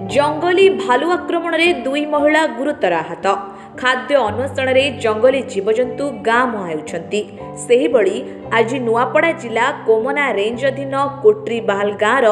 जंगली भालू आक्रमण में 2 महिला गुरुतर आहत। खाद्य अन्वेषण में जंगली जीवजंतु गाँ मुहाउछंती। सेहिबळी आज नुआपड़ा जिला कोमना रेंज अधीन कोट्री बाहाल गाँर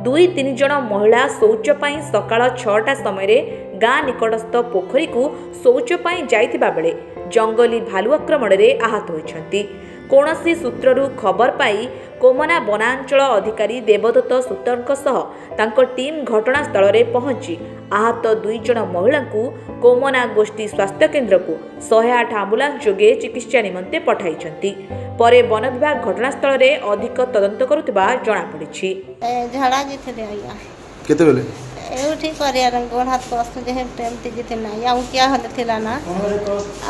2-3 जन महिला शौच पाई सकाळ 6टा समय गाँ निकटस्थ पोखरी को शौच पाई जाइतिबा बेले जंगली भालू आक्रमण में आहत होइछंती। कौनसी सूत्रु खबर पाई कोमना वनांचल अधिकारी देवदत्त सूत्रଙ୍କ सह तांको टीम घटनास्थल में पहुंची आहत 2 जन महिला को कोमना गोष्ठी स्वास्थ्य केन्द्र को 108 आंबुलांस जोगे चिकित्सा निमंते पठाइछंती। परे वन विभाग घटनास्थल में अधिक तदंत करुवा जना पड़ी। झाड़ा जिथे आया केते बेले एठी करिया गोड़ हाथ कष्ट जे टाइम ते जिथे ना या क्या हले थिला ना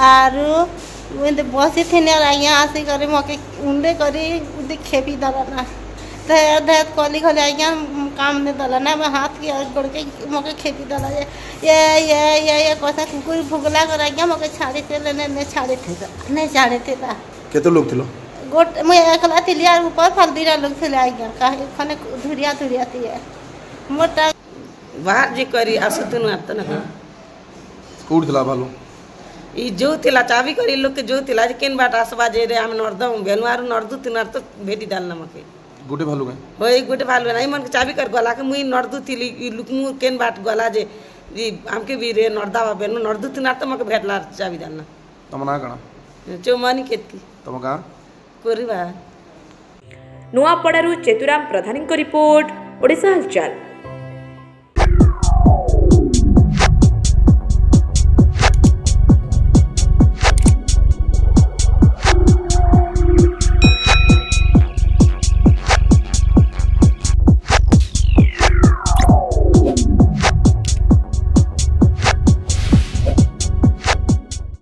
आरु मुंदे बसी थिने आया आसी करे मके उंडे करी उदे खेपी दला ना ते देत कोली खले आया काम ने दला ना मैं हाथ की गोड़ के मके खेपी दला ये कोसा कुकुर भुगला कर आया मके छाड़ी ते ने छाड़ी थे केते लोग थिलो गोट मैं एकला थिली और ऊपर फलदीरा लोग थिले आया का खने धुरिया थी मोटा बाहर जी करी आसतु आत ना कौट थिला भालू ई जो थिला चाबी करी लोग के जो थिला केन बाट आसबा जे रे हम नर्दम बेनुआर नर्दु तिनार तो भेटी डालना मके गोटे भालू गए होई गोटे भालू नहीं मन के चाबी कर गला के मुई नर्दु थिली लुकमु केन बाट गला जे जी हमके भी रे नर्दा बेनु नर्दु तिनार तो मके भेटला चाबी डालना तम ना कणा चौमानी केतकी तम गाँ कोरिबा। नुआपड़ारू चेतुराम प्रधानी रिपोर्ट ओडिशा हलचल।